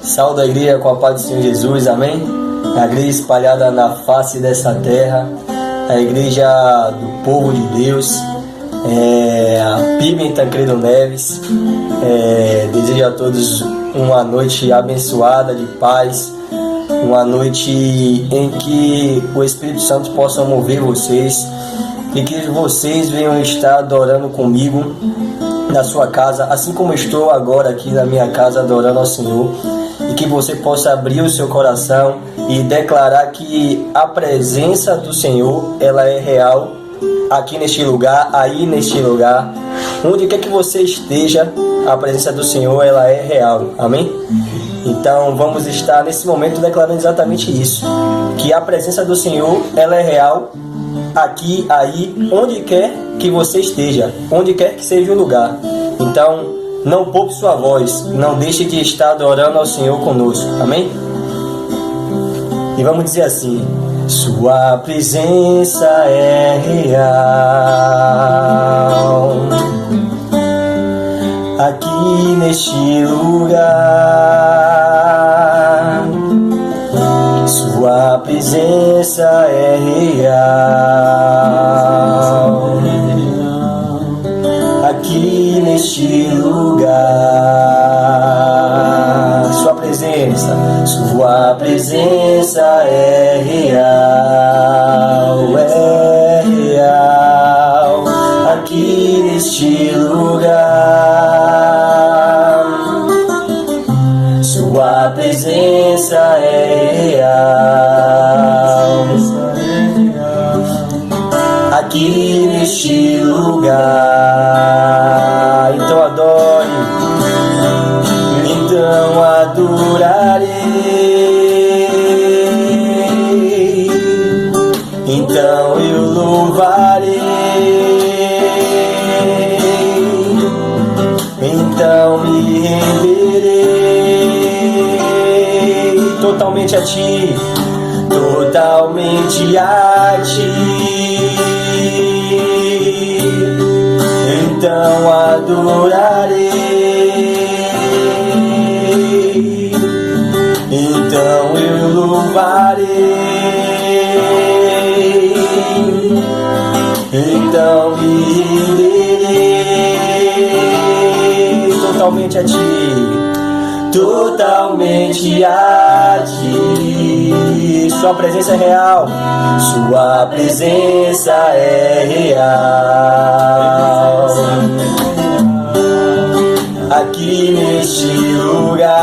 Saúde a igreja com a paz do Senhor Jesus, amém? A igreja espalhada na face dessa terra, a igreja do povo de Deus, a PIB Tancredo Neves, desejo a todos uma noite abençoada de paz, uma noite em que o Espírito Santo possa mover vocês e que vocês venham estar adorando comigo na sua casa, assim como estou agora aqui na minha casa adorando ao Senhor, e que você possa abrir o seu coração e declarar que a presença do Senhor, ela é real aqui neste lugar, aí neste lugar, onde quer que você esteja, a presença do Senhor, ela é real, amém? Então vamos estar nesse momento declarando exatamente isso, que a presença do Senhor, ela é real aqui, aí, onde quer que você esteja, onde quer que seja o lugar. Então não poupe sua voz, não deixe de estar adorando ao Senhor conosco, amém? E vamos dizer assim: sua presença é real aqui neste lugar. Sua presença é real aqui neste lugar. Sua presença é real aqui neste lugar. Sua presença é real aqui neste lugar. Então adore, então adorarei, então eu louvarei, então me renderei totalmente a ti, totalmente a ti. Então adorarei, então eu louvarei, então me renderei totalmente a ti, totalmente a ti. Sua presença é real, sua presença é real aqui neste lugar.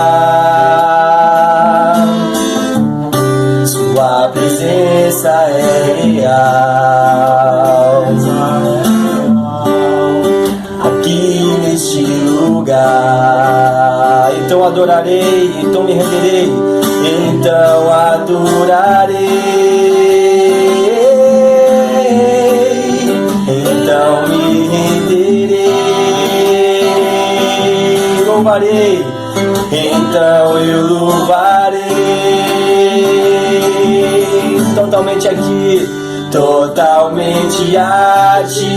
Sua presença é real aqui neste lugar. Então adorarei, então me renderei, então adorarei, então me renderei, louvarei, então eu louvarei totalmente aqui, totalmente a ti.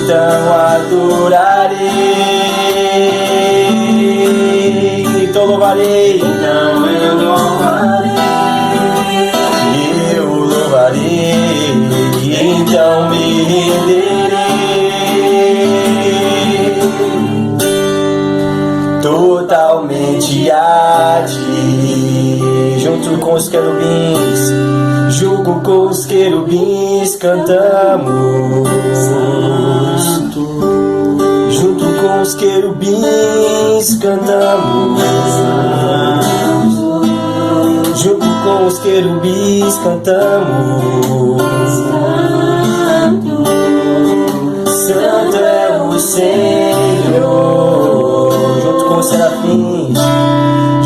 Então adorarei, então louvarei, então eu louvarei, então me renderei totalmente a ti. Junto com os querubins, junto com os querubins cantamos. Junto com os querubins cantamos. Junto com os querubins cantamos. Santo é o Senhor. Junto com os serafins,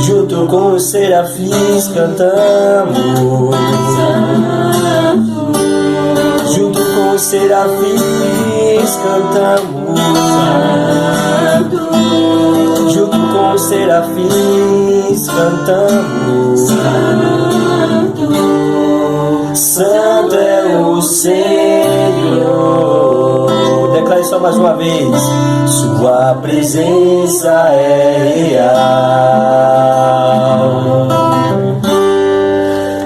junto com os serafins cantamos. Junto com os serafins cantamos. Junto com os serafins cantamos. Santo é o Senhor. Declare só mais uma vez. Sua presença é real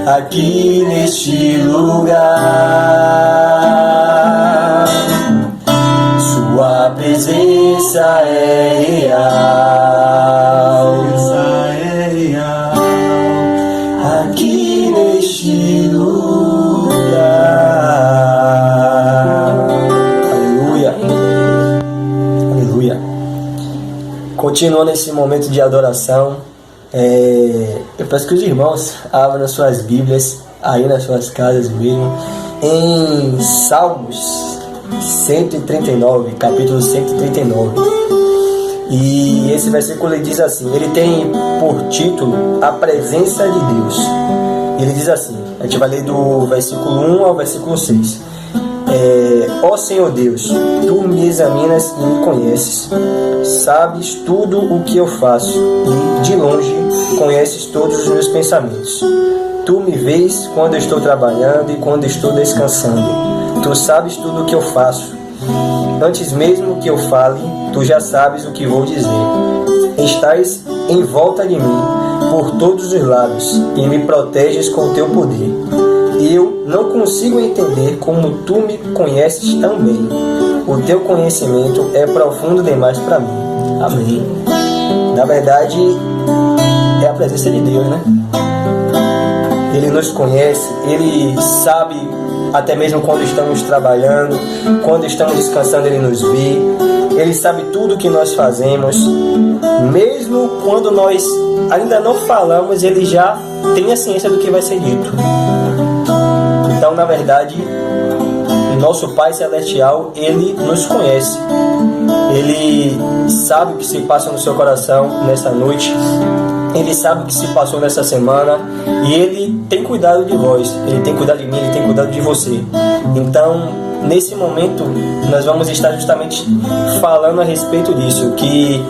aqui neste lugar. Sua presença é real aqui neste lugar. Aleluia, aleluia. Continuando esse momento de adoração, eu peço que os irmãos abram as suas Bíblias aí nas suas casas mesmo, em Salmos 139, capítulo 139. E esse versículo ele diz assim, ele tem por título a presença de Deus. Ele diz assim, a gente vai ler do versículo 1 ao versículo 6. Ó Senhor Deus, Tu me examinas e me conheces, sabes tudo o que eu faço e de longe conheces todos os meus pensamentos. Tu me vês quando estou trabalhando e quando estou descansando. Tu sabes tudo o que eu faço. Antes mesmo que eu fale, Tu já sabes o que vou dizer. Estás em volta de mim por todos os lados e me proteges com o Teu poder. Eu não consigo entender como Tu me conheces tão bem. O Teu conhecimento é profundo demais para mim. Amém. Na verdade, é a presença de Deus, né? Ele nos conhece, Ele sabe até mesmo quando estamos trabalhando, quando estamos descansando, Ele nos vê. Ele sabe tudo o que nós fazemos. Mesmo quando nós ainda não falamos, Ele já tem a ciência do que vai ser dito. Então, na verdade, nosso Pai Celestial, Ele nos conhece. Ele sabe o que se passa no seu coração nessa noite. Ele sabe o que se passou nessa semana. E Ele tem cuidado de vós. Ele tem cuidado de mim, Ele tem cuidado de você. Então, nesse momento, nós vamos estar justamente falando a respeito disso. Que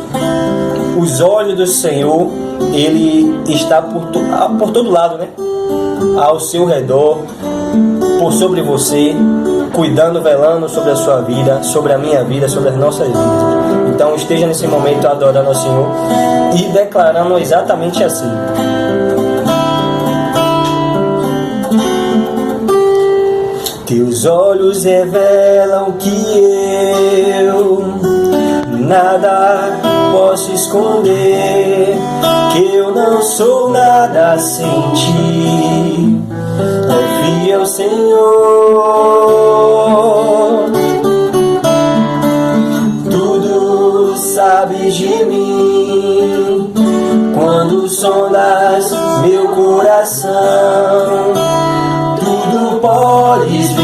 os olhos do Senhor, Ele está por todo lado, né? Ao seu redor, por sobre você, cuidando, velando sobre a sua vida, sobre a minha vida, sobre as nossas vidas. Então esteja nesse momento adorando ao Senhor e declarando exatamente assim: Teus olhos revelam que eu nada posso esconder, que eu não sou nada sem Ti. É fiel, Senhor, tudo sabes de mim. Quando sondas meu coração, tudo podes ver.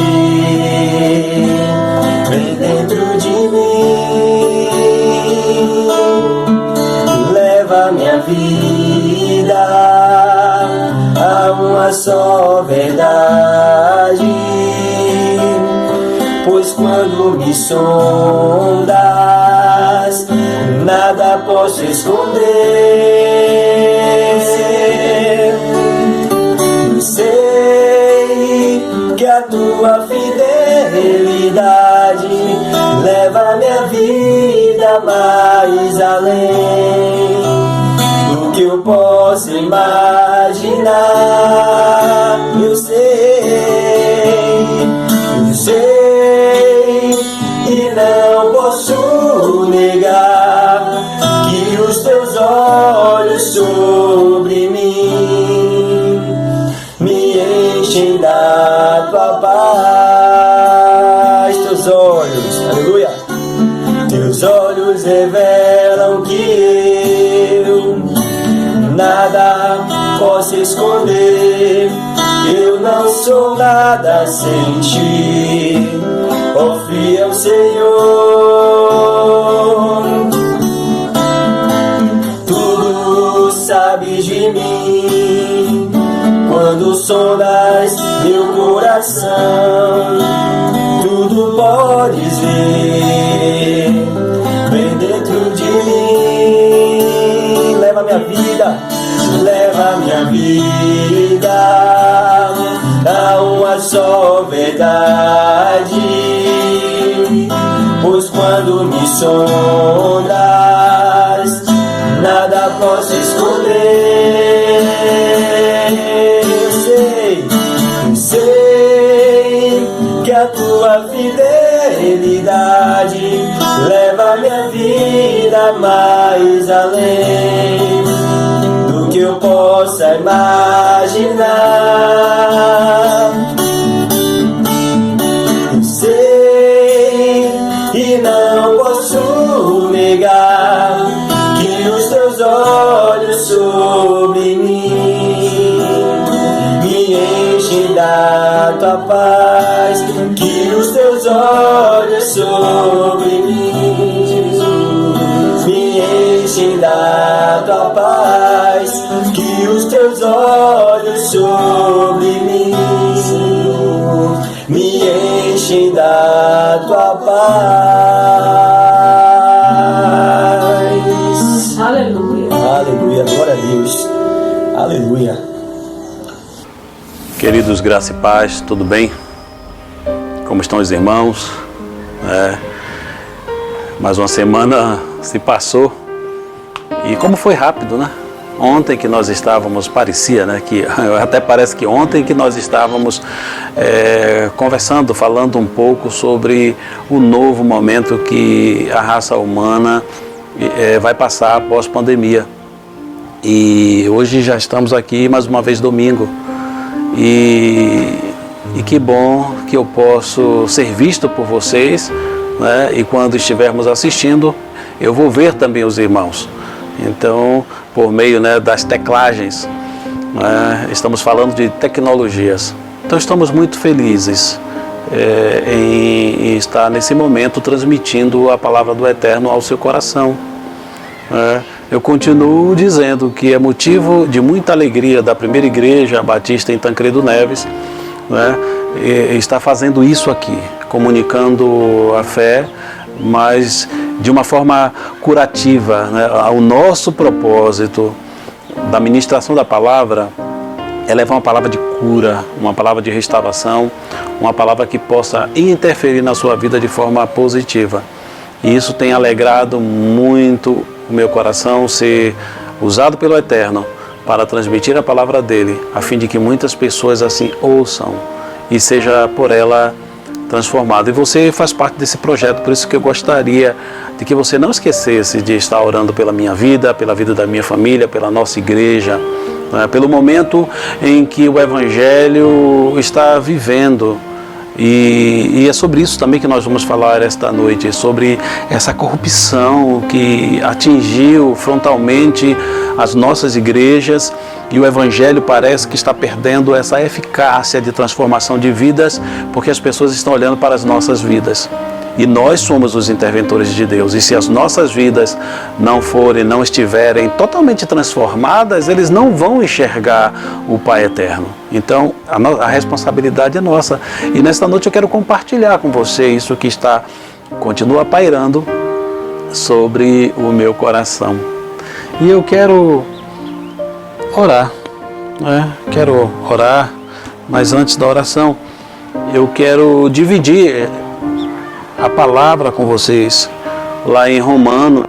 Vem dentro de mim, leva minha vida a uma só verdade, pois quando me sondas, nada posso esconder. Eu sei que a Tua fidelidade leva minha vida mais além do que eu posso imaginar. Eu sei e não posso negar que os Teus olhos sobre mim me enchem da Tua paz. Teus olhos, aleluia, Teus olhos revelam que eu nada posso esconder, eu não sou nada sem Ti. Ó fiel Senhor, tudo sabes de mim. Quando sondas meu coração, tudo podes ver. Vem dentro de mim, leva minha vida a uma só verdade, pois quando quando me sondas, nada posso esconder. Eu sei que a tua fidelidade leva minha vida mais além do que eu possa imaginar. Eu sei e não posso negar que os teus olhos sobre mim me enchem da tua paz, que os teus olhos sobre mim me enchem da tua paz, que os teus olhos sobre mim me enchem da tua paz. Aleluia. Aleluia, glória a Deus. Aleluia. Queridos, graça e paz, tudo bem? Como estão os irmãos? Mais uma semana se passou e como foi rápido, né? Ontem que nós estávamos, parecia, né? Que até parece que ontem que nós estávamos conversando, falando um pouco sobre o novo momento que a raça humana vai passar após pandemia. E hoje já estamos aqui mais uma vez domingo. E que bom que eu posso ser visto por vocês, né? E quando estivermos assistindo, eu vou ver também os irmãos. Então, por meio, né, das teclagens, né, estamos falando de tecnologias. Então, estamos muito felizes em estar nesse momento transmitindo a palavra do Eterno ao seu coração. Eu continuo dizendo que é motivo de muita alegria da primeira igreja batista em Tancredo Neves, né, estar fazendo isso aqui, comunicando a fé, mas de uma forma curativa, né? O nosso propósito da ministração da palavra é levar uma palavra de cura, uma palavra de restauração, uma palavra que possa interferir na sua vida de forma positiva. E isso tem alegrado muito o meu coração, ser usado pelo Eterno para transmitir a palavra dele, a fim de que muitas pessoas assim ouçam e seja por ela transformado. E você faz parte desse projeto, por isso que eu gostaria de que você não esquecesse de estar orando pela minha vida, pela vida da minha família, pela nossa igreja, né, pelo momento em que o Evangelho está vivendo. E é sobre isso também que nós vamos falar esta noite, sobre essa corrupção que atingiu frontalmente as nossas igrejas, e o Evangelho parece que está perdendo essa eficácia de transformação de vidas, porque as pessoas estão olhando para as nossas vidas. E nós somos os interventores de Deus. E se as nossas vidas não estiverem totalmente transformadas, eles não vão enxergar o Pai Eterno. Então, a responsabilidade é nossa. E nesta noite eu quero compartilhar com você isso que continua pairando sobre o meu coração. E eu quero orar, né? Quero orar, mas antes da oração, eu quero dividir a palavra com vocês lá em Romanos,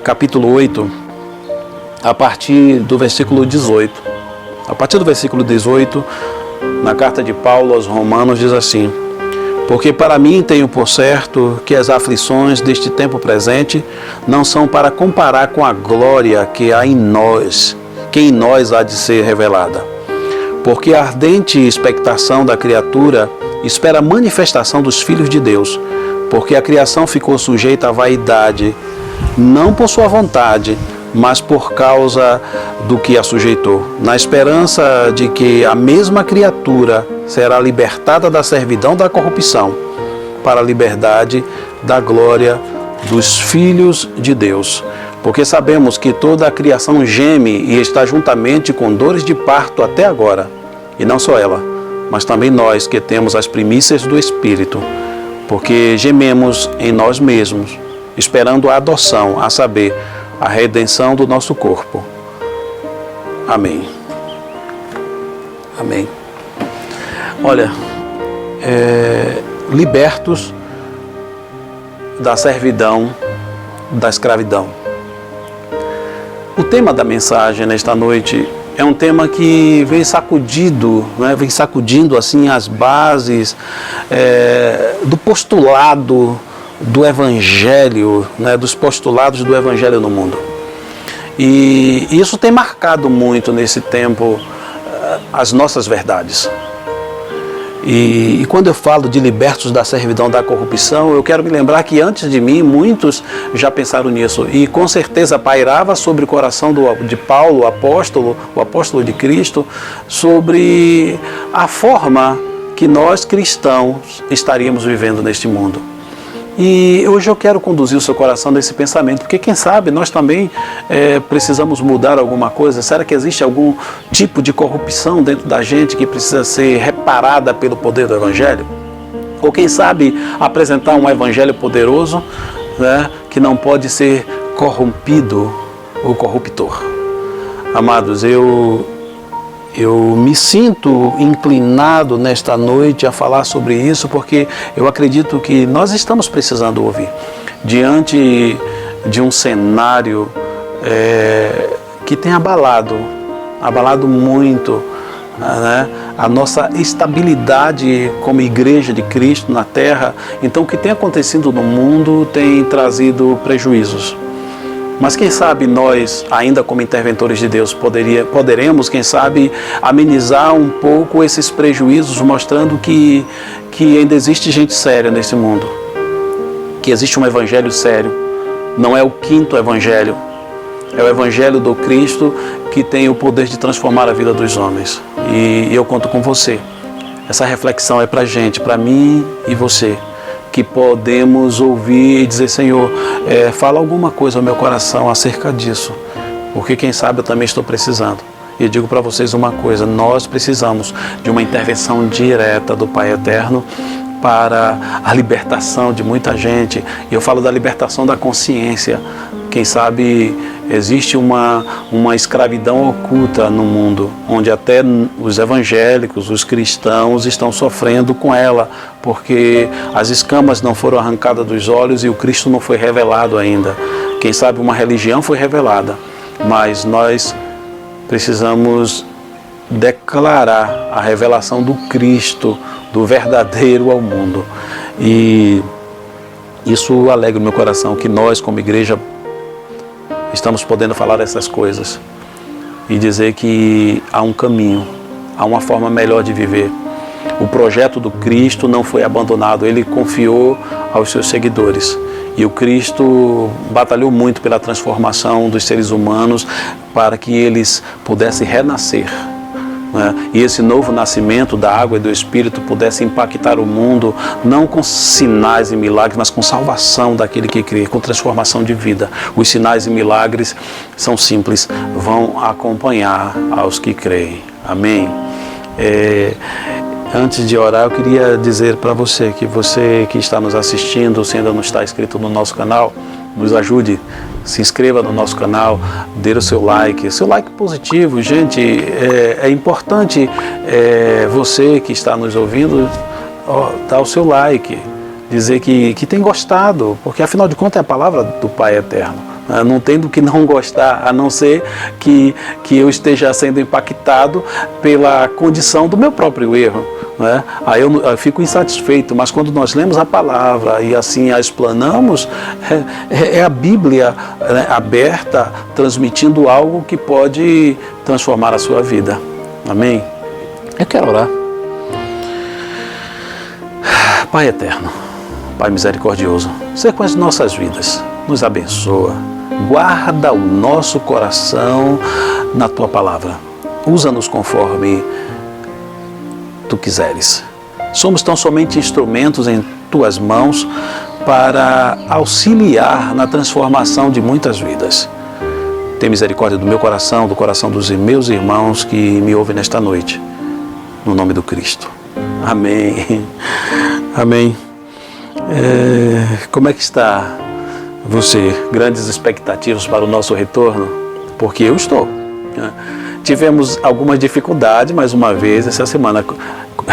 capítulo 8, a partir do versículo 18. A partir do versículo 18, na carta de Paulo aos Romanos, diz assim: porque para mim tenho por certo que as aflições deste tempo presente não são para comparar com a glória que há em nós, que em nós há de ser revelada. Porque a ardente expectação da criatura espera a manifestação dos filhos de Deus, porque a criação ficou sujeita à vaidade, não por sua vontade, mas por causa do que a sujeitou, na esperança de que a mesma criatura será libertada da servidão da corrupção, para a liberdade da glória dos filhos de Deus. Porque sabemos que toda a criação geme e está juntamente com dores de parto até agora, e não só ela, mas também nós que temos as primícias do Espírito, porque gememos em nós mesmos, esperando a adoção, a saber, a redenção do nosso corpo. Amém. Amém. Olha, libertos da servidão, da escravidão. O tema da mensagem nesta noite é um tema que vem sacudindo assim as bases do postulado do Evangelho, dos postulados do Evangelho no mundo. E isso tem marcado muito nesse tempo as nossas verdades. E quando eu falo de libertos da servidão da corrupção, eu quero me lembrar que antes de mim muitos já pensaram nisso. E com certeza pairava sobre o coração de Paulo, o apóstolo de Cristo, sobre a forma que nós cristãos estaríamos vivendo neste mundo. E hoje eu quero conduzir o seu coração nesse pensamento, porque quem sabe nós também precisamos mudar alguma coisa. Será que existe algum tipo de corrupção dentro da gente que precisa ser reparada pelo poder do Evangelho? Ou quem sabe apresentar um Evangelho poderoso, que não pode ser corrompido ou corruptor? Amados, eu me sinto inclinado nesta noite a falar sobre isso, porque eu acredito que nós estamos precisando ouvir. Diante de um cenário que tem abalado muito a nossa estabilidade como igreja de Cristo na terra, então o que tem acontecido no mundo tem trazido prejuízos. Mas quem sabe nós, ainda como interventores de Deus, poderemos, quem sabe, amenizar um pouco esses prejuízos, mostrando que ainda existe gente séria nesse mundo, que existe um evangelho sério. Não é o quinto evangelho, é o evangelho do Cristo que tem o poder de transformar a vida dos homens. E eu conto com você. Essa reflexão é para a gente, para mim e você, que podemos ouvir e dizer: Senhor, fala alguma coisa ao meu coração acerca disso, porque quem sabe eu também estou precisando. E eu digo para vocês uma coisa: nós precisamos de uma intervenção direta do Pai Eterno para a libertação de muita gente. E eu falo da libertação da consciência. Quem sabe existe uma escravidão oculta no mundo, onde até os evangélicos, os cristãos estão sofrendo com ela, porque as escamas não foram arrancadas dos olhos e o Cristo não foi revelado ainda. Quem sabe uma religião foi revelada, mas nós precisamos declarar a revelação do Cristo, do verdadeiro ao mundo. E isso alegra o meu coração, que nós como igreja estamos podendo falar essas coisas e dizer que há um caminho, há uma forma melhor de viver. O projeto do Cristo não foi abandonado, ele confiou aos seus seguidores. E o Cristo batalhou muito pela transformação dos seres humanos para que eles pudessem renascer. E esse novo nascimento da água e do Espírito pudesse impactar o mundo, não com sinais e milagres, mas com salvação daquele que crê, com transformação de vida. Os sinais e milagres são simples, vão acompanhar aos que creem. Amém? Antes de orar, eu queria dizer para você que está nos assistindo, se ainda não está inscrito no nosso canal, nos ajude, se inscreva no nosso canal, dê o seu like positivo. Gente, é importante você que está nos ouvindo, dar o seu like, dizer que tem gostado, porque afinal de contas é a palavra do Pai Eterno. Não tem do que não gostar, a não ser que eu esteja sendo impactado pela condição do meu próprio erro. Aí eu fico insatisfeito, mas quando nós lemos a palavra e assim a explanamos, é a Bíblia aberta, transmitindo algo que pode transformar a sua vida. Amém? Eu quero orar. Pai Eterno, Pai misericordioso, você conhece nossas vidas, nos abençoa, guarda o nosso coração na Tua palavra, usa-nos conforme Tu quiseres. Somos tão somente instrumentos em Tuas mãos para auxiliar na transformação de muitas vidas. Tem misericórdia do meu coração, do coração dos meus irmãos que me ouvem nesta noite, no nome do Cristo. Amém. Amém. Como é que está você? Grandes expectativas para o nosso retorno? Porque eu estou. Tivemos algumas dificuldades, mais uma vez, essa semana.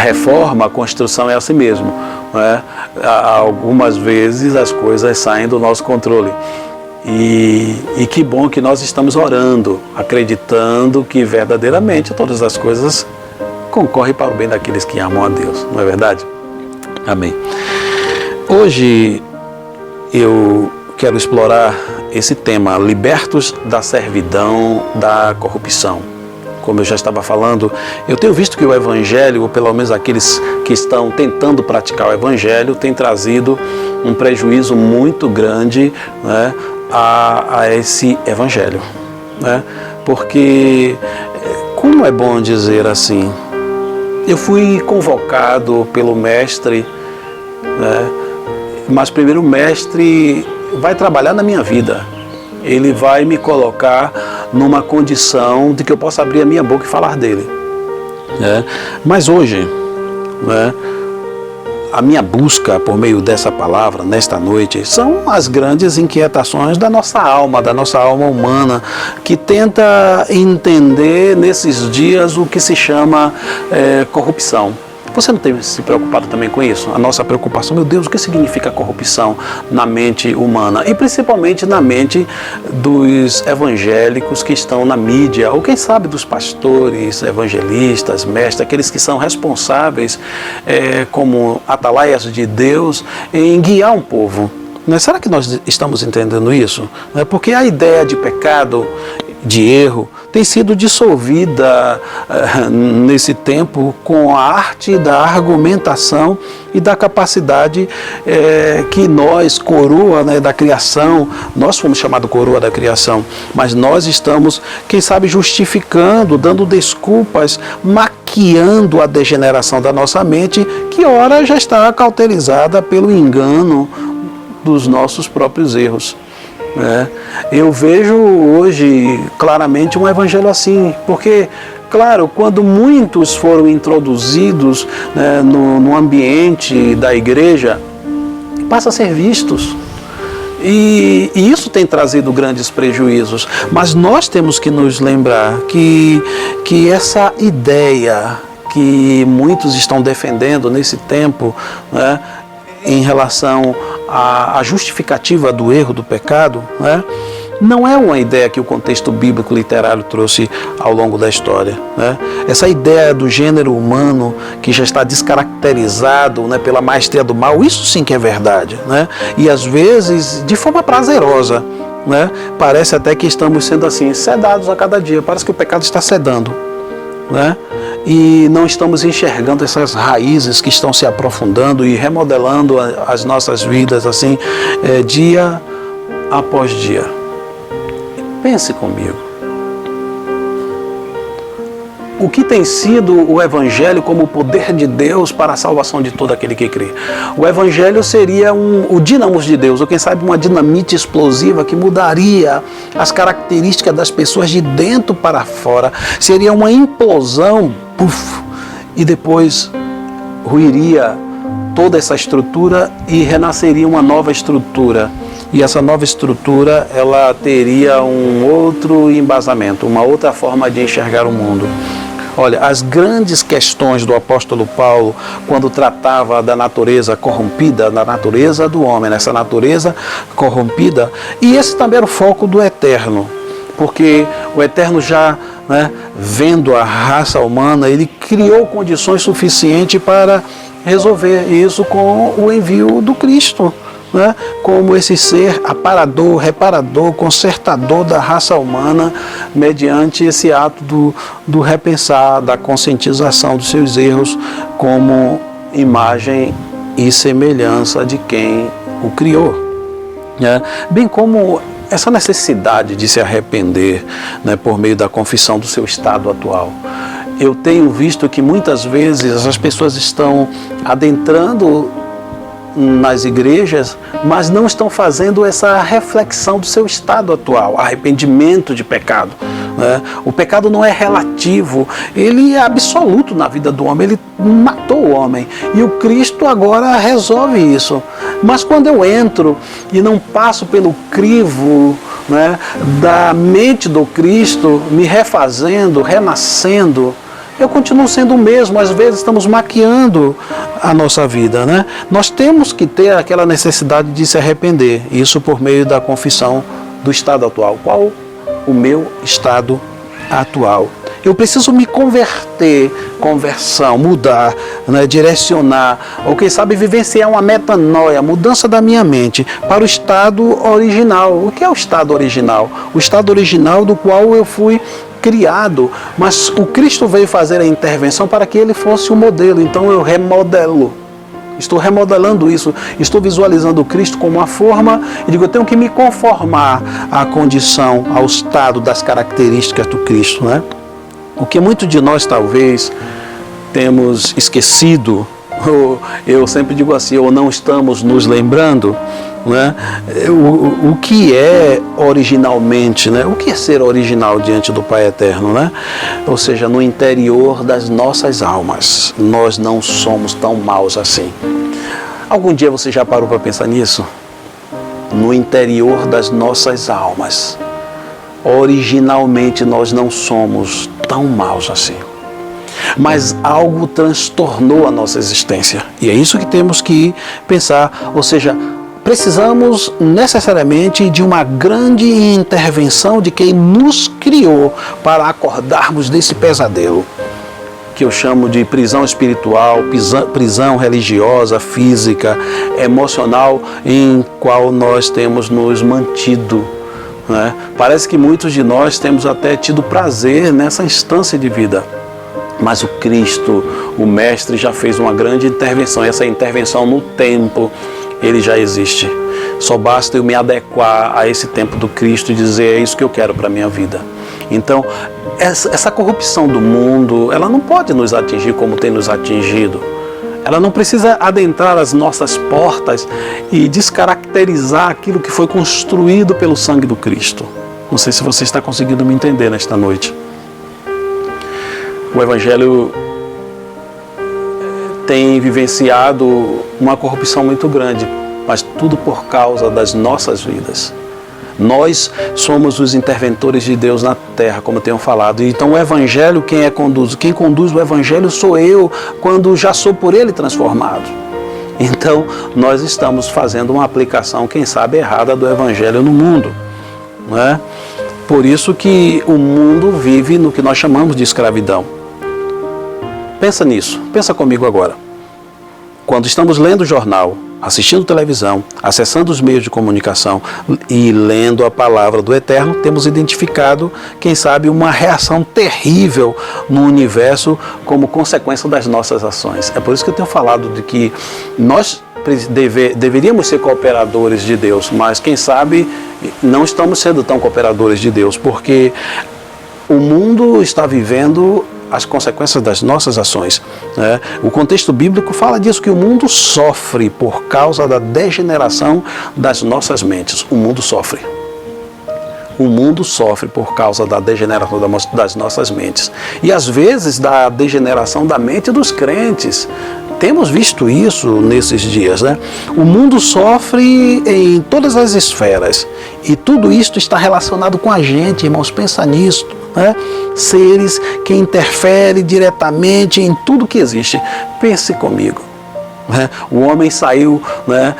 reforma, a construção é assim mesmo, né? Algumas vezes as coisas saem do nosso controle. E que bom que nós estamos orando, acreditando que verdadeiramente todas as coisas concorrem para o bem daqueles que amam a Deus, não é verdade? Amém. Hoje eu quero explorar esse tema, libertos da servidão, da corrupção. Como eu já estava falando, eu tenho visto que o Evangelho, ou pelo menos aqueles que estão tentando praticar o Evangelho, tem trazido um prejuízo muito grande, né, a esse Evangelho. Né? Porque, como é bom dizer assim, eu fui convocado pelo mestre, né, mas primeiro o mestre vai trabalhar na minha vida. Ele vai me colocar numa condição de que eu possa abrir a minha boca e falar dele. Né? Mas hoje, né, a minha busca por meio dessa palavra, nesta noite, são as grandes inquietações da nossa alma humana, que tenta entender nesses dias o que se chama corrupção. Você não tem se preocupado também com isso? A nossa preocupação, meu Deus, o que significa corrupção na mente humana? E principalmente na mente dos evangélicos que estão na mídia, ou quem sabe dos pastores, evangelistas, mestres, aqueles que são responsáveis como atalaias de Deus em guiar um povo. Será que nós estamos entendendo isso? Porque a ideia de pecado, de erro, tem sido dissolvida nesse tempo com a arte da argumentação e da capacidade que nós, coroa, né, da criação, nós fomos chamados coroa da criação, mas nós estamos, quem sabe, justificando, dando desculpas, maquiando a degeneração da nossa mente, que ora já está cauterizada pelo engano dos nossos próprios erros. Eu vejo hoje claramente um evangelho assim, porque, claro, quando muitos foram introduzidos, né, no ambiente da igreja, passa a ser vistos. E isso tem trazido grandes prejuízos. Mas nós temos que nos lembrar que essa ideia que muitos estão defendendo nesse tempo, né, em relação à justificativa do erro, do pecado, né, não é uma ideia que o contexto bíblico literário trouxe ao longo da história. Né? Essa ideia do gênero humano que já está descaracterizado, né, pela maestria do mal, isso sim que é verdade. Né? E às vezes de forma prazerosa. Né? Parece até que estamos sendo assim, sedados a cada dia, parece que o pecado está sedando. Né? E não estamos enxergando essas raízes que estão se aprofundando e remodelando as nossas vidas assim, dia após dia. Pense comigo. O que tem sido o Evangelho como o poder de Deus para a salvação de todo aquele que crê? O Evangelho seria o dínamo de Deus, ou quem sabe uma dinamite explosiva que mudaria as características das pessoas de dentro para fora. Seria uma implosão, e depois ruiria toda essa estrutura e renasceria uma nova estrutura. E essa nova estrutura, ela teria um outro embasamento, uma outra forma de enxergar o mundo. Olha, as grandes questões do apóstolo Paulo, quando tratava da natureza corrompida, da natureza do homem, nessa natureza corrompida, e esse também era o foco do Eterno, porque o Eterno já, né, vendo a raça humana, ele criou condições suficientes para resolver isso com o envio do Cristo. Né? Como esse ser aparador, reparador, consertador da raça humana, mediante esse ato do repensar, da conscientização dos seus erros, como imagem e semelhança de quem o criou. Né? Bem como essa necessidade de se arrepender, né, por meio da confissão do seu estado atual. Eu tenho visto que muitas vezes as pessoas estão adentrando nas igrejas, mas não estão fazendo essa reflexão do seu estado atual, arrependimento de pecado. Né? O pecado não é relativo, ele é absoluto na vida do homem, ele matou o homem. E o Cristo agora resolve isso. Mas quando eu entro e não passo pelo crivo, né, da mente do Cristo, me refazendo, renascendo, eu continuo sendo o mesmo. Às vezes estamos maquiando a nossa vida, né? Nós temos que ter aquela necessidade de se arrepender, isso por meio da confissão do estado atual. Qual o meu estado atual? Eu preciso me converter, conversão, mudar, né, direcionar, ou quem sabe vivenciar uma metanoia, mudança da minha mente para o estado original. O que é o estado original? O estado original do qual eu fui criado, mas o Cristo veio fazer a intervenção para que ele fosse o modelo. Então eu remodelo. Estou remodelando isso, estou visualizando o Cristo como uma forma e digo, eu tenho que me conformar à condição, ao estado das características do Cristo, né? O que muitos de nós talvez temos esquecido, ou eu sempre digo assim, ou não estamos nos lembrando, né? O que é originalmente, né? O que é ser original diante do Pai Eterno, né? Ou seja, no interior das nossas almas, nós não somos tão maus assim. Algum dia você já parou para pensar nisso? No interior das nossas almas, originalmente nós não somos tão maus assim. Mas algo transtornou a nossa existência. E é isso que temos que pensar, ou seja, precisamos necessariamente de uma grande intervenção de quem nos criou para acordarmos desse pesadelo, que eu chamo de prisão espiritual, prisão religiosa, física, emocional, em qual nós temos nos mantido, né? Parece que muitos de nós temos até tido prazer nessa instância de vida. Mas o Cristo, o Mestre, já fez uma grande intervenção. Essa intervenção no tempo, ele já existe. Só basta eu me adequar a esse tempo do Cristo e dizer, é isso que eu quero para a minha vida. Então, essa corrupção do mundo, ela não pode nos atingir como tem nos atingido. Ela não precisa adentrar as nossas portas e descaracterizar aquilo que foi construído pelo sangue do Cristo. Não sei se você está conseguindo me entender nesta noite. O Evangelho tem vivenciado uma corrupção muito grande, mas tudo por causa das nossas vidas. Nós somos os interventores de Deus na terra, como eu tenho falado. Então o Evangelho, quem conduz o Evangelho sou eu, quando já sou por ele transformado. Então nós estamos fazendo uma aplicação, quem sabe, errada do Evangelho no mundo, não é? Por isso que o mundo vive no que nós chamamos de escravidão. Pensa nisso, pensa comigo agora. Quando estamos lendo o jornal, assistindo televisão, acessando os meios de comunicação e lendo a palavra do Eterno, temos identificado, quem sabe, uma reação terrível no universo como consequência das nossas ações. É por isso que eu tenho falado de que nós deveríamos ser cooperadores de Deus, mas quem sabe não estamos sendo tão cooperadores de Deus, porque o mundo está vivendo as consequências das nossas ações, né? O contexto bíblico fala disso, que o mundo sofre por causa da degeneração das nossas mentes. O mundo sofre. O mundo sofre por causa da degeneração das nossas mentes. E às vezes da degeneração da mente dos crentes. Temos visto isso nesses dias, né? O mundo sofre em todas as esferas. E tudo isso está relacionado com a gente, irmãos. Pensa nisso, né? Seres que interferem diretamente em tudo que existe. Pense comigo. O homem saiu, né,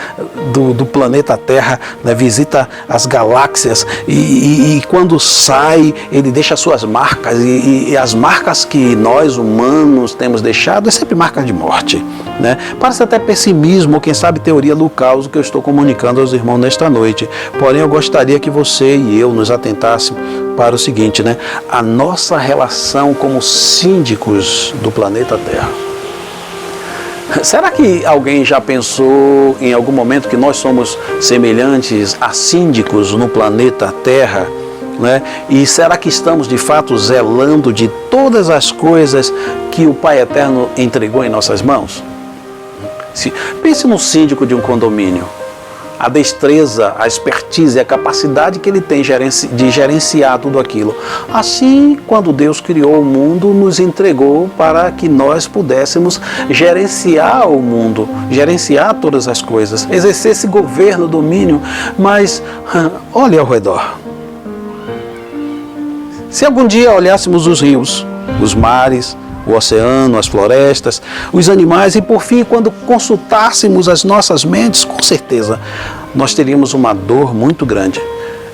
do planeta Terra, né, visita as galáxias e quando sai ele deixa suas marcas e as marcas que nós humanos temos deixado é sempre marcas de morte, né? Parece até pessimismo ou quem sabe teoria do caos que eu estou comunicando aos irmãos nesta noite. Porém eu gostaria que você e eu nos atentássemos para o seguinte, né? A nossa relação como síndicos do planeta Terra. Será que alguém já pensou em algum momento que nós somos semelhantes a síndicos no planeta Terra, né? E será que estamos de fato zelando de todas as coisas que o Pai Eterno entregou em nossas mãos? Pense no síndico de um condomínio. A destreza, a expertise, a capacidade que ele tem de gerenciar tudo aquilo. Assim, quando Deus criou o mundo, nos entregou para que nós pudéssemos gerenciar o mundo, gerenciar todas as coisas, exercer esse governo, domínio. Mas olhe ao redor. Se algum dia olhássemos os rios, os mares, o oceano, as florestas, os animais e, por fim, quando consultássemos as nossas mentes, com certeza nós teríamos uma dor muito grande,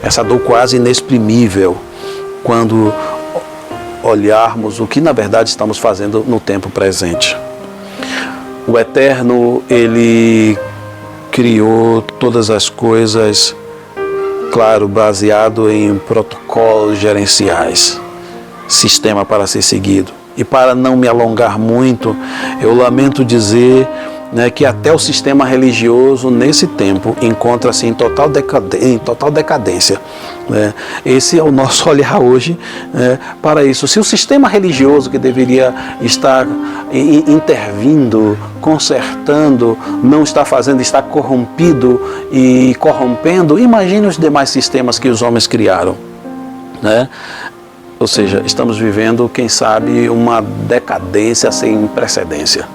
essa dor quase inexprimível, quando olharmos o que na verdade estamos fazendo no tempo presente. O Eterno, Ele criou todas as coisas, claro, baseado em protocolos gerenciais, sistema para ser seguido. E para não me alongar muito, eu lamento dizer, né, que até o sistema religioso nesse tempo encontra-se em total decadência. Né? Esse é o nosso olhar hoje, né, para isso. Se o sistema religioso que deveria estar intervindo, consertando, não está fazendo, está corrompido e corrompendo, imagine os demais sistemas que os homens criaram. Né? Ou seja, estamos vivendo, quem sabe, uma decadência sem precedência.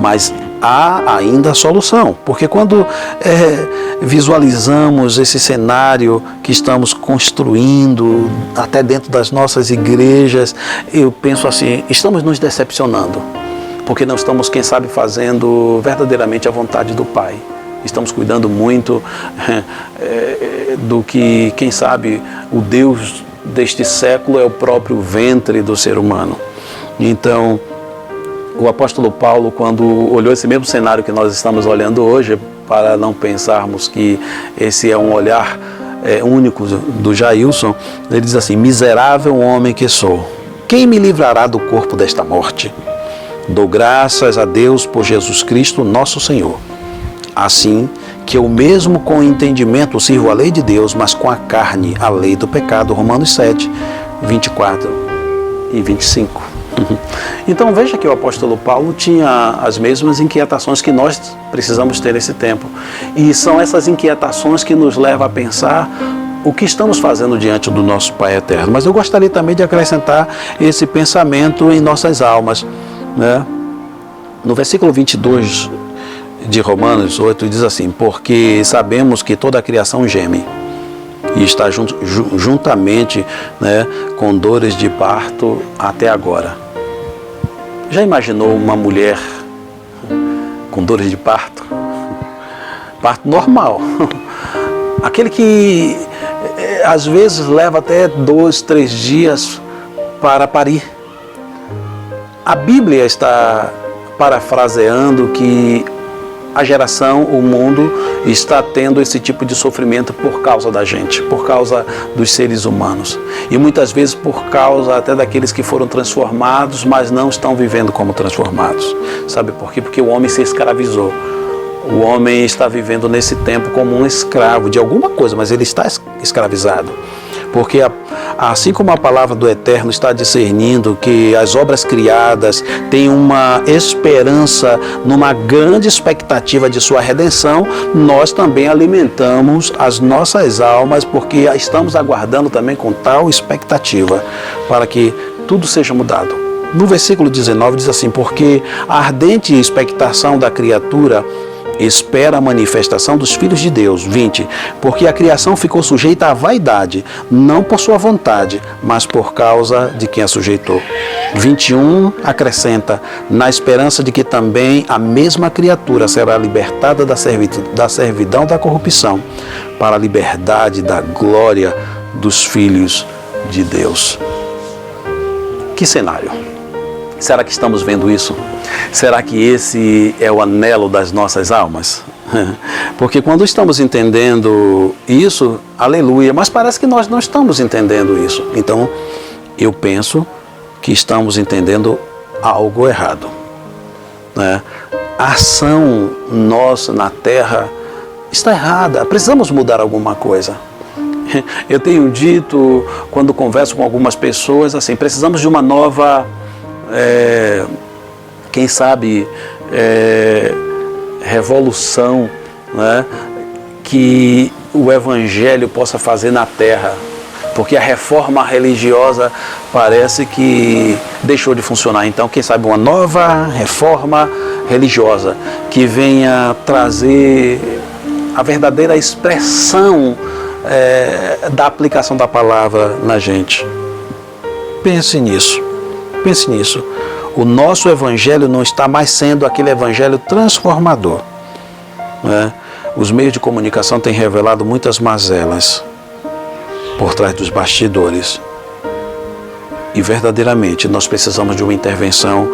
Mas há ainda a solução, porque quando visualizamos esse cenário que estamos construindo, até dentro das nossas igrejas, eu penso assim, estamos nos decepcionando, porque não estamos, quem sabe, fazendo verdadeiramente a vontade do Pai. Estamos cuidando muito do que, quem sabe, o Deus deste século é o próprio ventre do ser humano. Então, o apóstolo Paulo, quando olhou esse mesmo cenário que nós estamos olhando hoje, para não pensarmos que esse é um olhar único do Jailson, ele diz assim: miserável homem que sou, quem me livrará do corpo desta morte? Dou graças a Deus por Jesus Cristo, nosso Senhor. Assim que eu mesmo com entendimento sirvo a lei de Deus, mas com a carne a lei do pecado. Romanos 7, 24 e 25. Então veja que o apóstolo Paulo tinha as mesmas inquietações que nós precisamos ter nesse tempo. E são essas inquietações que nos levam a pensar o que estamos fazendo diante do nosso Pai Eterno. Mas eu gostaria também de acrescentar esse pensamento em nossas almas. Né? No versículo 22 de Romanos 8 diz assim: porque sabemos que toda a criação geme e está juntamente, né, com dores de parto até agora. Já imaginou uma mulher com dores de parto? Parto normal, aquele que às vezes leva até 2, 3 dias para parir. A Bíblia está parafraseando que a geração, o mundo, está tendo esse tipo de sofrimento por causa da gente, por causa dos seres humanos. E muitas vezes por causa até daqueles que foram transformados, mas não estão vivendo como transformados. Sabe por quê? Porque o homem se escravizou. O homem está vivendo nesse tempo como um escravo de alguma coisa, mas ele está escravizado. Porque assim como a palavra do Eterno está discernindo que as obras criadas têm uma esperança, numa grande expectativa de sua redenção, nós também alimentamos as nossas almas, porque estamos aguardando também com tal expectativa, para que tudo seja mudado. No versículo 19 diz assim: porque a ardente expectação da criatura espera a manifestação dos filhos de Deus. 20. Porque a criação ficou sujeita à vaidade, não por sua vontade, mas por causa de quem a sujeitou. 21. Acrescenta: na esperança de que também a mesma criatura será libertada da servidão da corrupção, para a liberdade da glória dos filhos de Deus. Que cenário! Será que estamos vendo isso? Será que esse é o anelo das nossas almas? Porque quando estamos entendendo isso, aleluia, mas parece que nós não estamos entendendo isso. Então, eu penso que estamos entendendo algo errado. Né? A ação nossa na terra está errada. Precisamos mudar alguma coisa. Eu tenho dito, quando converso com algumas pessoas, assim, precisamos de uma nova... quem sabe, revolução, né, que o Evangelho possa fazer na terra, porque a reforma religiosa parece que deixou de funcionar. Então, quem sabe uma nova reforma religiosa que venha trazer a verdadeira expressão da aplicação da palavra na gente. Pense nisso. Pense nisso. o nosso evangelho não está mais sendo aquele evangelho transformador, né? Os meios de comunicação têm revelado muitas mazelas por trás dos bastidores. E verdadeiramente nós precisamos de uma intervenção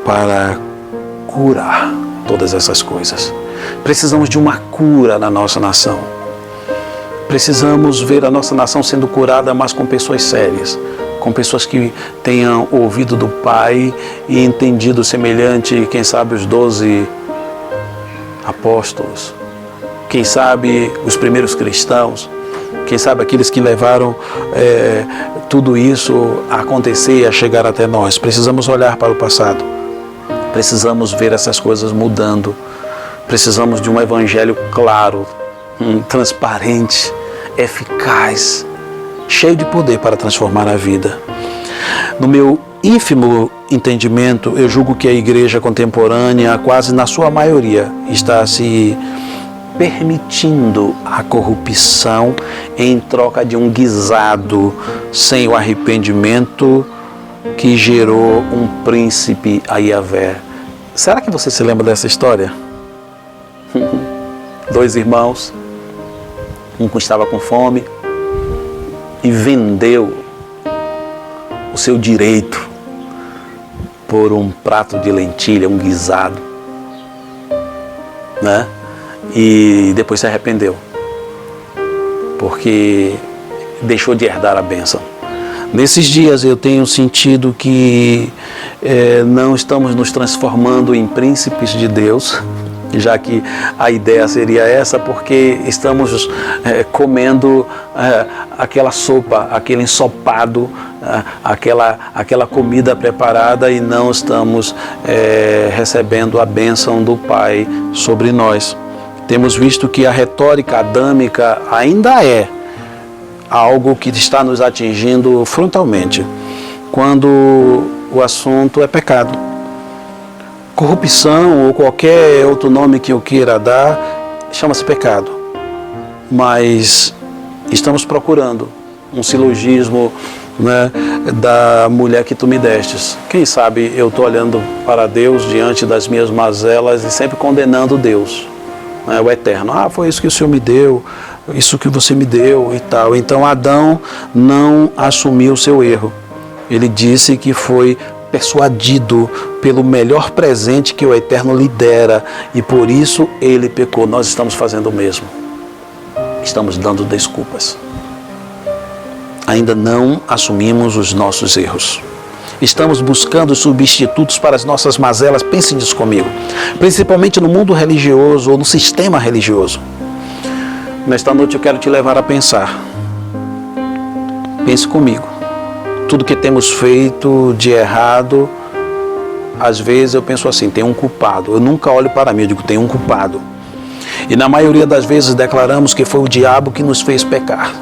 para curar todas essas coisas. Precisamos de uma cura na nossa nação. Precisamos ver a nossa nação sendo curada, mas com pessoas sérias, com pessoas que tenham ouvido do Pai e entendido semelhante, quem sabe, os 12 apóstolos, quem sabe os primeiros cristãos, quem sabe aqueles que levaram tudo isso a acontecer e a chegar até nós. Precisamos olhar para o passado, precisamos ver essas coisas mudando, precisamos de um evangelho claro, transparente, eficaz, cheio de poder para transformar a vida. No meu ínfimo entendimento, eu julgo que a igreja contemporânea, quase na sua maioria, está se permitindo a corrupção em troca de um guisado sem o arrependimento que gerou um príncipe a Yahvé. Será que você se lembra dessa história? 2 irmãos, um estava com fome e vendeu o seu direito por um prato de lentilha, um guisado, né? E depois se arrependeu, porque deixou de herdar a bênção. Nesses dias eu tenho sentido que não estamos nos transformando em príncipes de Deus, já que a ideia seria essa, porque estamos comendo aquela sopa, aquele ensopado, aquela comida preparada e não estamos recebendo a bênção do Pai sobre nós. Temos visto que a retórica adâmica ainda é algo que está nos atingindo frontalmente, quando o assunto é pecado. Corrupção ou qualquer outro nome que eu queira dar, chama-se pecado. Mas estamos procurando um silogismo, né, da mulher que tu me destes. Quem sabe eu estou olhando para Deus diante das minhas mazelas e sempre condenando Deus, né, o eterno. Foi isso que o Senhor me deu, isso que você me deu e tal. Então Adão não assumiu o seu erro. Ele disse que foi persuadido pelo melhor presente que o Eterno lhe dera e por isso ele pecou. Nós estamos fazendo o mesmo. Estamos dando desculpas. Ainda não assumimos os nossos erros. Estamos buscando substitutos para as nossas mazelas. Pense nisso comigo. Principalmente no mundo religioso ou no sistema religioso. Nesta noite eu quero te levar a pensar. Pense comigo. Tudo que temos feito de errado, às vezes eu penso assim, tem um culpado. Eu nunca olho para mim, eu digo, tem um culpado. E na maioria das vezes declaramos que foi o diabo que nos fez pecar.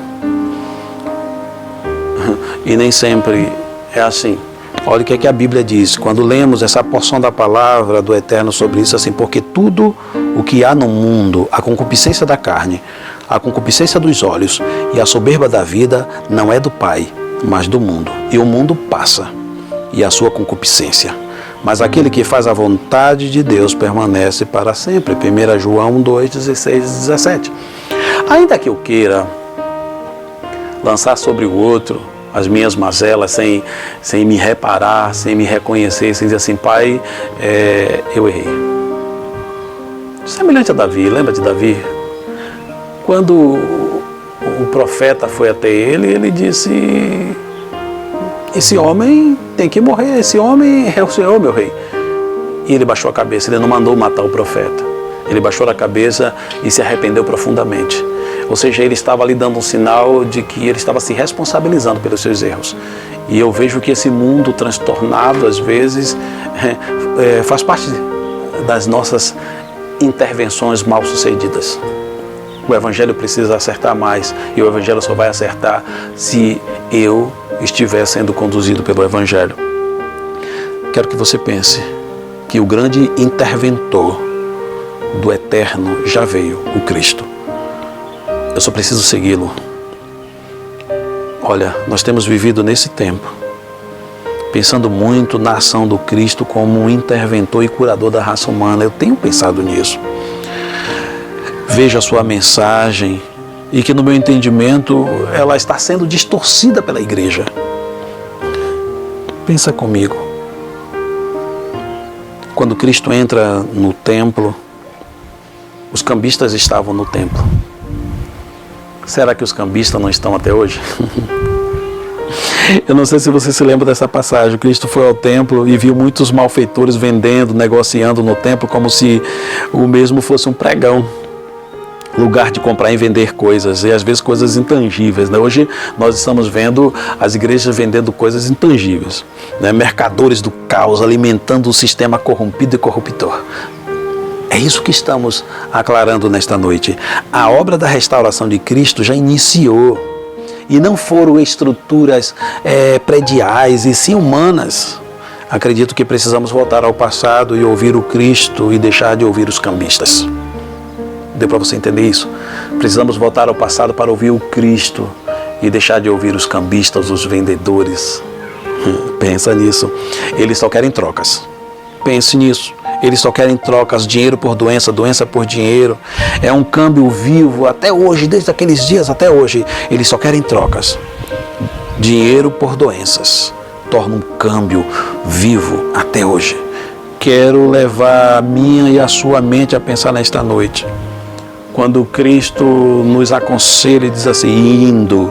E nem sempre é assim. Olha o que é que a Bíblia diz. Quando lemos essa porção da palavra do Eterno sobre isso, assim, porque tudo o que há no mundo, a concupiscência da carne, a concupiscência dos olhos e a soberba da vida, não é do Pai, mas do mundo. E o mundo passa, e a sua concupiscência. Mas aquele que faz a vontade de Deus permanece para sempre. 1 João 2, 16 e 17. Ainda que eu queira lançar sobre o outro as minhas mazelas, sem me reparar, sem me reconhecer, sem dizer assim, Pai, eu errei. Semelhante a Davi, lembra de Davi? Quando o profeta foi até ele, ele disse, esse homem tem que morrer, esse homem é o Senhor, meu rei. E ele baixou a cabeça, ele não mandou matar o profeta. Ele baixou a cabeça e se arrependeu profundamente. Ou seja, ele estava ali dando um sinal de que ele estava se responsabilizando pelos seus erros. E eu vejo que esse mundo transtornado, às vezes, faz parte das nossas intervenções mal sucedidas. O Evangelho precisa acertar mais, e o Evangelho só vai acertar se eu estiver sendo conduzido pelo Evangelho. Quero que você pense que o grande interventor do Eterno já veio, o Cristo. Eu só preciso segui-lo. Olha, nós temos vivido nesse tempo pensando muito na ação do Cristo como um interventor e curador da raça humana. Eu tenho pensado nisso. Vejo a sua mensagem e que, no meu entendimento, ela está sendo distorcida pela igreja. Pensa comigo. Quando Cristo entra no templo, os cambistas estavam no templo. Será que os cambistas não estão até hoje? Eu não sei se você se lembra dessa passagem. Cristo foi ao templo e viu muitos malfeitores vendendo, negociando no templo como se o mesmo fosse um pregão, lugar de comprar e vender coisas, e às vezes coisas intangíveis, né? Hoje nós estamos vendo as igrejas vendendo coisas intangíveis, né? Mercadores do caos, alimentando o sistema corrompido e corruptor. É isso que estamos aclarando nesta noite. A obra da restauração de Cristo já iniciou, e não foram estruturas prediais, e sim humanas. Acredito que precisamos voltar ao passado e ouvir o Cristo e deixar de ouvir os cambistas. Deu para você entender isso? Precisamos voltar ao passado para ouvir o Cristo e deixar de ouvir os cambistas, os vendedores. Pensa nisso. Eles só querem trocas. Pense nisso. Eles só querem trocas, dinheiro por doença, doença por dinheiro. É um câmbio vivo até hoje, desde aqueles dias até hoje. Eles só querem trocas. Dinheiro por doenças. Torna um câmbio vivo até hoje. Quero levar a minha e a sua mente a pensar nesta noite. Quando Cristo nos aconselha e diz assim, indo,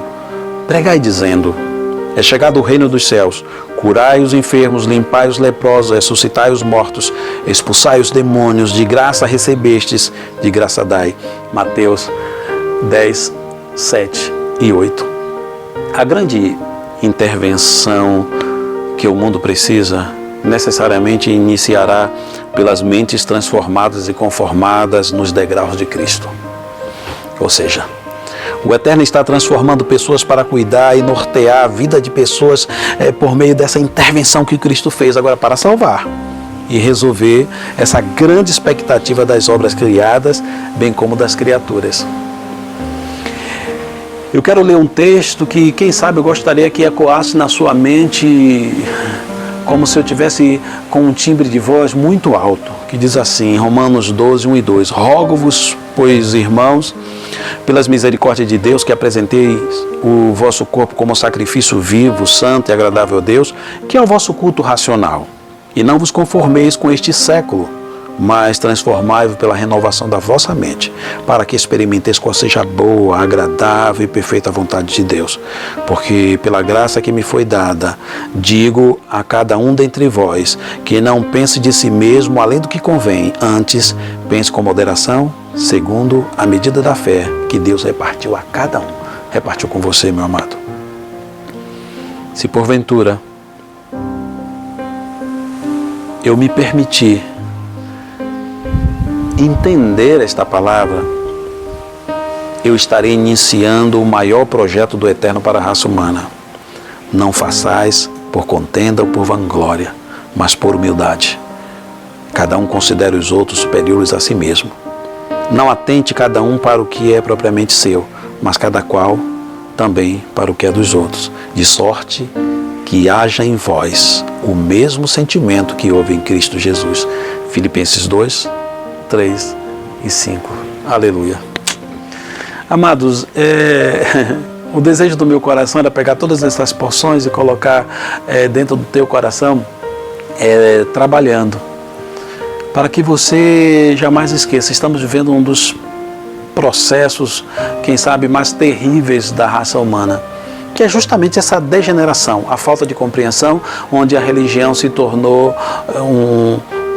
pregai dizendo, é chegado o reino dos céus, curai os enfermos, limpai os leprosos, ressuscitai os mortos, expulsai os demônios, de graça recebestes, de graça dai. Mateus 10, 7 e 8. A grande intervenção que o mundo precisa necessariamente iniciará pelas mentes transformadas e conformadas nos degraus de Cristo. Ou seja, o Eterno está transformando pessoas para cuidar e nortear a vida de pessoas por meio dessa intervenção que Cristo fez agora para salvar e resolver essa grande expectativa das obras criadas, bem como das criaturas. Eu quero ler um texto que, quem sabe, eu gostaria que ecoasse na sua mente como se eu tivesse com um timbre de voz muito alto, que diz assim, Romanos 12, 1 e 2, rogo-vos, pois, irmãos, pelas misericórdias de Deus, que apresenteis o vosso corpo como sacrifício vivo, santo e agradável a Deus, que é o vosso culto racional. E não vos conformeis com este século, mas transformai-vos pela renovação da vossa mente, para que experimenteis qual seja a boa, agradável e perfeita vontade de Deus. Porque pela graça que me foi dada, digo a cada um dentre vós, que não pense de si mesmo além do que convém, antes pense com moderação, segundo a medida da fé que Deus repartiu a cada um. Repartiu com você, meu amado. Se porventura eu me permitir entender esta palavra, eu estarei iniciando o maior projeto do Eterno para a raça humana. Não façais por contenda ou por vanglória, mas por humildade. Cada um considere os outros superiores a si mesmo. Não atente cada um para o que é propriamente seu, mas cada qual também para o que é dos outros, de sorte que haja em vós o mesmo sentimento que houve em Cristo Jesus. Filipenses 2, 3 e 5. Aleluia. Amados, o desejo do meu coração era pegar todas essas porções e colocar dentro do teu coração, trabalhando, para que você jamais esqueça. Estamos vivendo um dos processos, quem sabe, mais terríveis da raça humana, que é justamente essa degeneração, a falta de compreensão, onde a religião se tornou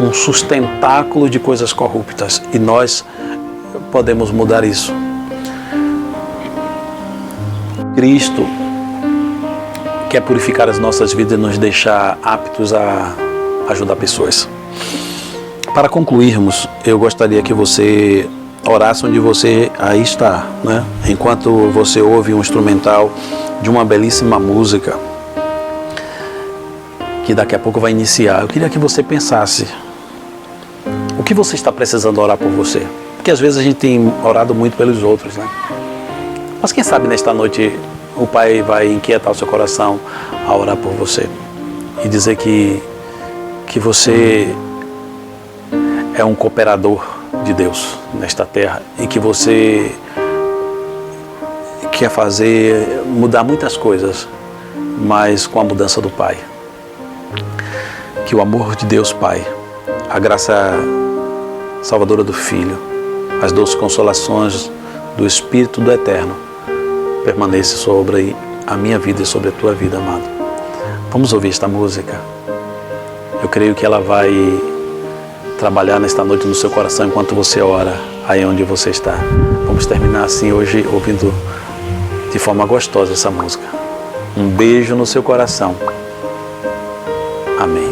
um sustentáculo de coisas corruptas, e nós podemos mudar isso. Cristo quer purificar as nossas vidas e nos deixar aptos a ajudar pessoas. Para concluirmos, eu gostaria que você orasse onde você aí está, né? Enquanto você ouve um instrumental de uma belíssima música que daqui a pouco vai iniciar, eu queria que você pensasse: o que você está precisando orar por você? Porque às vezes a gente tem orado muito pelos outros, né? Mas quem sabe nesta noite o Pai vai inquietar o seu coração a orar por você. e dizer que você é um cooperador de Deus nesta terra e que você quer mudar muitas coisas, mas com a mudança do Pai. Que o amor de Deus Pai, a graça salvadora do Filho, as doces consolações do Espírito do Eterno permaneça sobre a minha vida e sobre a tua vida, amado. Vamos ouvir esta música. Eu creio que ela vai trabalhar nesta noite no seu coração enquanto você ora aí onde você está. Vamos terminar assim hoje ouvindo de forma gostosa essa música. Um beijo no seu coração. Amém.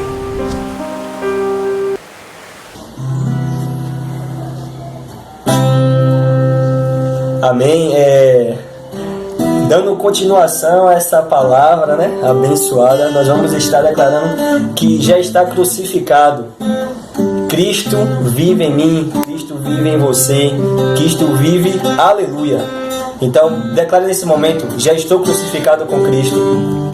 Amém. Dando continuação a essa palavra, né, abençoada, nós vamos estar declarando que já está crucificado. Cristo vive em mim, Cristo vive em você, Cristo vive, aleluia. Então, declare nesse momento, já estou crucificado com Cristo.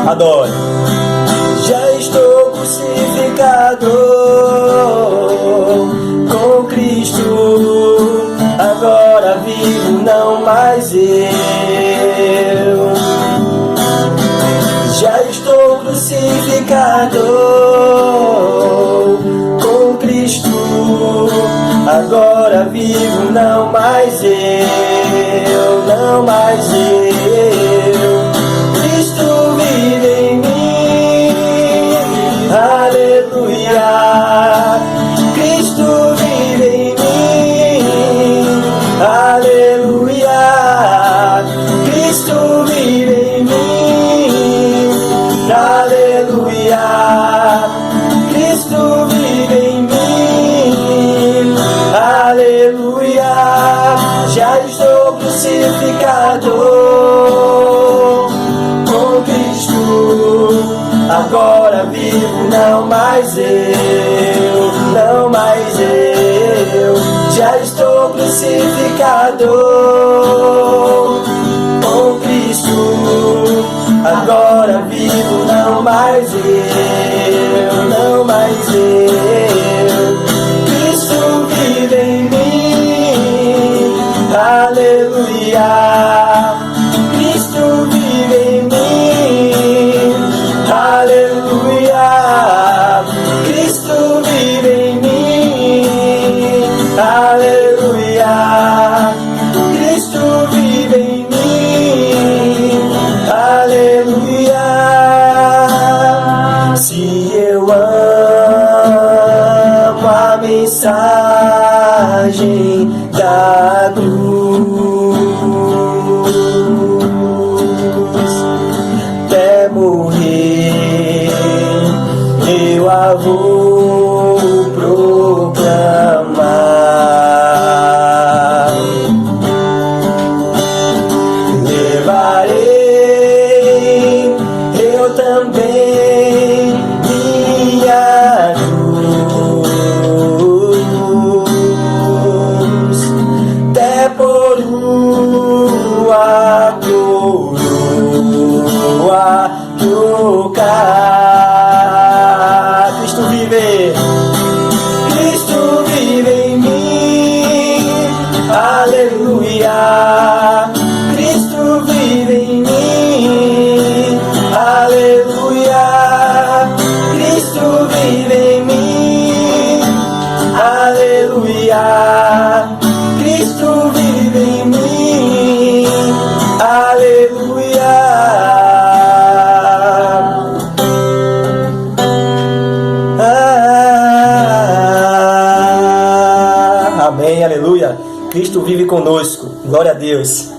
Adore. Já estou crucificado com Cristo, agora vivo, não mais eu. Já estou crucificado com Cristo, agora vivo, não mais eu, não mais eu. Cristo vive em mim, aleluia. Cristo vive em mim, aleluia. Cristo vive em mim, aleluia. Cristo vive em mim, aleluia. Já estou crucificado com Cristo, agora vivo, não mais eu, não mais eu. Já estou crucificado com Cristo, agora vivo, não mais eu, não mais eu. Cristo vive em mim, aleluia. Cristo vive em mim, aleluia. Cristo vive em mim, aleluia. Cristo vive em mim, aleluia. Se eu amo a mensagem da cruz, até morrer eu a vou proclamar. Levarei eu também minha cruz, até por uma coroa trocar. Cristo vive, Cristo vive em mim, aleluia. Cristo vive em mim, aleluia. Cristo vive em mim, aleluia. Cristo vive em mim, aleluia. Amém, aleluia. Cristo vive conosco. Glória a Deus.